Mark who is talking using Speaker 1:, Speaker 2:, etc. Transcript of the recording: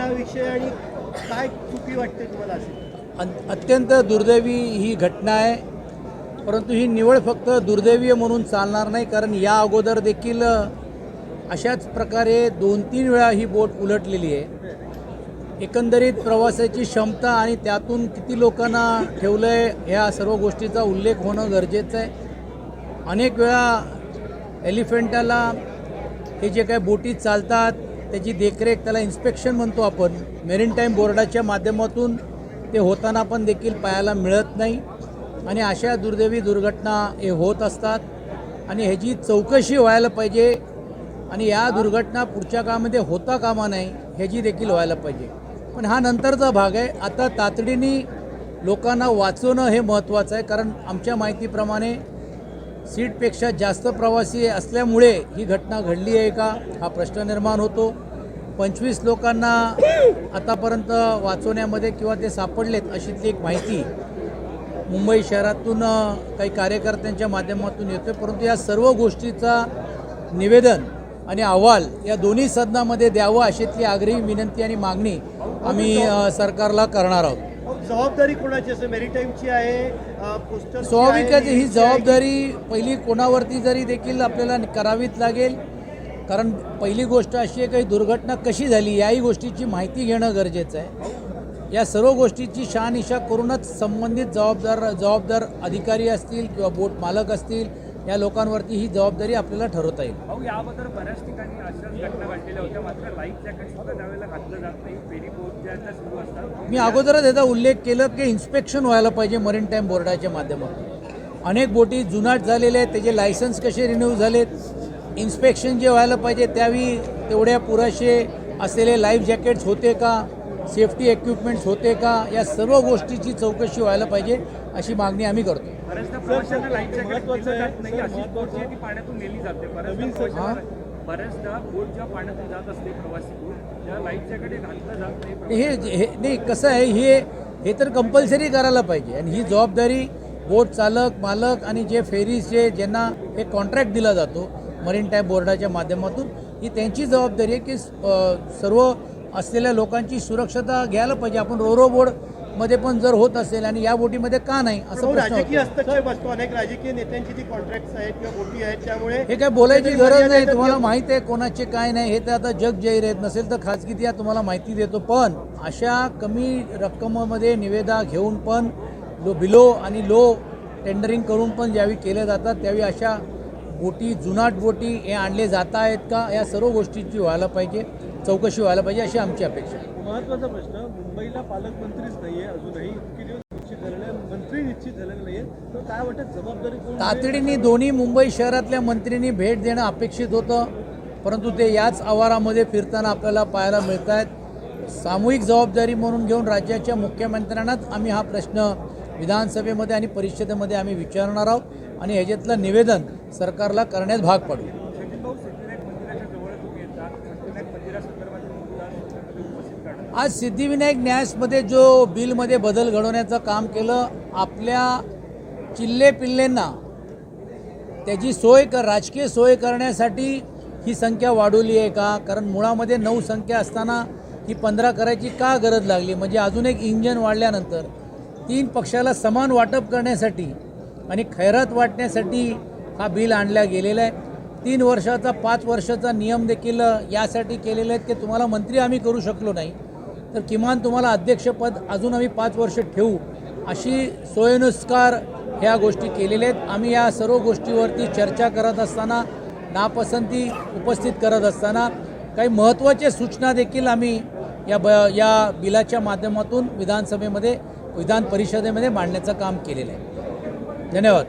Speaker 1: हा विषय आणि काय चुकी वाटते तुम्हाला असेल?
Speaker 2: अत्यंत दुर्दैवी ही घटना आहे, परंतु ही निवळ फक्त दुर्दैवी म्हणून चालणार नाही, कारण या अगोदर देखील अशाच प्रकारे 2-3 वेळा ही बोट उलटलेली आहे. एकंदरीत प्रवासाची क्षमता आणि त्यातून किती लोकांना ठेवलं आहे ह्या सर्व गोष्टीचा उल्लेख होणं गरजेचं आहे. अनेक वेळा एलिफंटाला हे जे काही बोटी चालतात त्याची देखरेख, त्याला इन्स्पेक्शन म्हणतो आपण, मेरीटाईम बोर्डाच्या माध्यमातून ते होताना पण देखील पाहायला मिळत नाही आणि अशा दुर्दैवी दुर्घटना हे होत असतात आणि ह्याची चौकशी व्हायला पाहिजे आणि या दुर्घटना पुढच्या काळामध्ये होता कामा नाही ह्याची देखील व्हायला पाहिजे. पण हा नंतरचा भाग आहे. आता तातडीने लोकांना वाचवणं हे महत्त्वाचं आहे, कारण आमच्या माहितीप्रमाणे सीटपेक्षा जास्त प्रवासी असल्यामुळे ही घटना घडली आहे का हा प्रश्न निर्माण होतो. 25 लोकांना आतापर्यंत वाचवण्यामध्ये किंवा ते सापडलेत अशीतली एक माहिती मुंबई शहरातून काही कार्यकर्त्यांच्या माध्यमातून येतो आहे. परंतु या सर्व गोष्टीचा निवेदन आणि अहवाल या दोन्ही सदनामध्ये द्यावं अशीतली आग्रही विनंती आणि मागणी आम्ही सरकारला करणार आहोत.
Speaker 1: जबाबदारी कोणाची असेल? मेरीटाईमची आहे, पोस्टल?
Speaker 2: स्वाभाविकच ही जबाबदारी पहिली कोणावरती जरी देखील आपल्याला करावीच लागेल, कारण पहिली गोष्ट अशी आहे की दुर्घटना कशी झाली याही गोष्टीची माहिती घेणं गरजेचं आहे. या सर्व गोष्टीची शहानिशा करूनच संबंधित जबाबदार अधिकारी असतील किंवा बोट मालक असतील या लोकांवरती ही जबाबदारी आपल्याला ठरवता येईल.
Speaker 3: याबद्दल बऱ्याच ठिकाणी अशाच घटना घडलेल्या होत्या, मात्र लाईफ जॅकेट सुद्धा त्यावेळेला घातलं जात नाही. फेरी बोट ज्या सुरू असतात,
Speaker 2: मी अगोदरच याचा उल्लेख केलं की इन्स्पेक्शन व्हायला पाहिजे मरीटाईम बोर्डाच्या माध्यमातून. अनेक बोटी जुनाट झालेल्या आहेत, त्याचे लायसन्स कसे रिन्यू झालेत, इन्स्पेक्शन जे व्हायला पाहिजे त्यावेळी तेवढ्या पुरेसे असलेले लाईफ जॅकेट्स होते का, सेफ्टी इक्विपमेंट्स होते का, या सर्व गोष्टीची चौकशी व्हायला पाहिजे अशी मागणी आम्ही करतो.
Speaker 3: बऱ्याचदा प्रवाशांना लाईफ जॅकेट दिलं जात नाही. अशी बोट जी आहे ती पाण्यातून नेली जाते. बऱ्याचदा बोट जेव्हा पाण्यातून जात असते प्रवासी बोट, त्या लाईफ जॅकेट घातलं जात नाही.
Speaker 2: हे नाही कसं आहे, हे तर कंपल्सरी करायला पाहिजे आणि ही जबाबदारी बोट चालक मालक आणि जे फेरीजचे ज्यांना हे कॉन्ट्रॅक्ट दिला जातो मरीटाईम बोर्डाच्या माध्यमातून, ही त्यांची जबाबदारी आहे की सर्व असलेल्या लोकांची सुरक्षता घ्यायला पाहिजे. आपण रोरो बोर्डमध्ये पण जर होत असेल आणि या बोटीमध्ये का नाही असं
Speaker 1: राजकीय हस्तक्षेप असतो. अनेक राजकीय नेत्यांची ती कॉन्ट्रॅक्ट्स आहेत किंवा बोटी आहेत, त्यामुळे
Speaker 2: हे काय बोलायची गरज नाही. तुम्हाला माहीत आहे कोणाचे काय नाही, हे तर आता जग जाहीर आहेत. नसेल तर खाजगीत या तुम्हाला माहिती देतो. पण अशा कमी रक्कममध्ये निविदा घेऊन पण बिलो आणि लो टेंडरिंग करून पण ज्यावेळी केले जातात त्यावेळी अशा बोटी, जुनाट बोटी हे आणले जात आहेत का, या सर्व गोष्टींची व्हायला पाहिजे, चौकशी व्हायला पाहिजे अशी आमची अपेक्षा आहे.
Speaker 1: महत्त्वाचा प्रश्न, मुंबईला पालकमंत्रीच नाही आहे अजूनही, इतके दिवस निश्चित झालेले, मंत्री निश्चित झालेले नाही आहेत, तर काय वाटतं जबाबदारी कोण?
Speaker 2: तातडीने दोन्ही मुंबई शहरातल्या मंत्र्यांनी भेट देणं अपेक्षित होतं, परंतु ते याच आवारामध्ये फिरताना आपल्याला पाहायला मिळत आहेत. सामूहिक जबाबदारी म्हणून घेऊन राज्याच्या मुख्यमंत्र्यांनाच आम्ही हा प्रश्न विधानसभेमध्ये आणि परिषदेमध्ये आम्ही विचारणार आहोत आणि ह्याच्यातलं निवेदन सरकारला करण्यास भाग पाडू. आज सिद्धिविनायक न्यासमध्ये जो बिलमध्ये बदल घडवण्याचं काम केलं, आपल्या चिल्ले पिल्लेंना त्याची राजकीय सोय करण्यासाठी ही संख्या वाढवली आहे का? कारण मुळामध्ये 9 संख्या असताना ही 15 करायची का गरज लागली? म्हणजे अजून एक इंजन वाढल्यानंतर 3 पक्षाला समान वाटप करण्यासाठी आणि खैरात वाटण्यासाठी हा बिल आणला गेलेला आहे. 3 वर्षाचा 5 वर्षाचा नियम देखील यासाठी केलेले आहेत की तुम्हाला मंत्री आम्ही करू शकलो नाही तर किमान तुम्हाला अध्यक्षपद अजून आम्ही 5 वर्ष ठेवू, अशी सोयीनुसार ह्या गोष्टी केलेल्या आहेत. आम्ही या सर्व गोष्टीवरती चर्चा करत असताना, नापसंती उपस्थित करत असताना काही महत्त्वाच्या सूचना देखील आम्ही या बिलाच्या माध्यमातून विधान परिषदेमध्ये मांडण्याचं काम केलेलं आहे. धन्यवाद.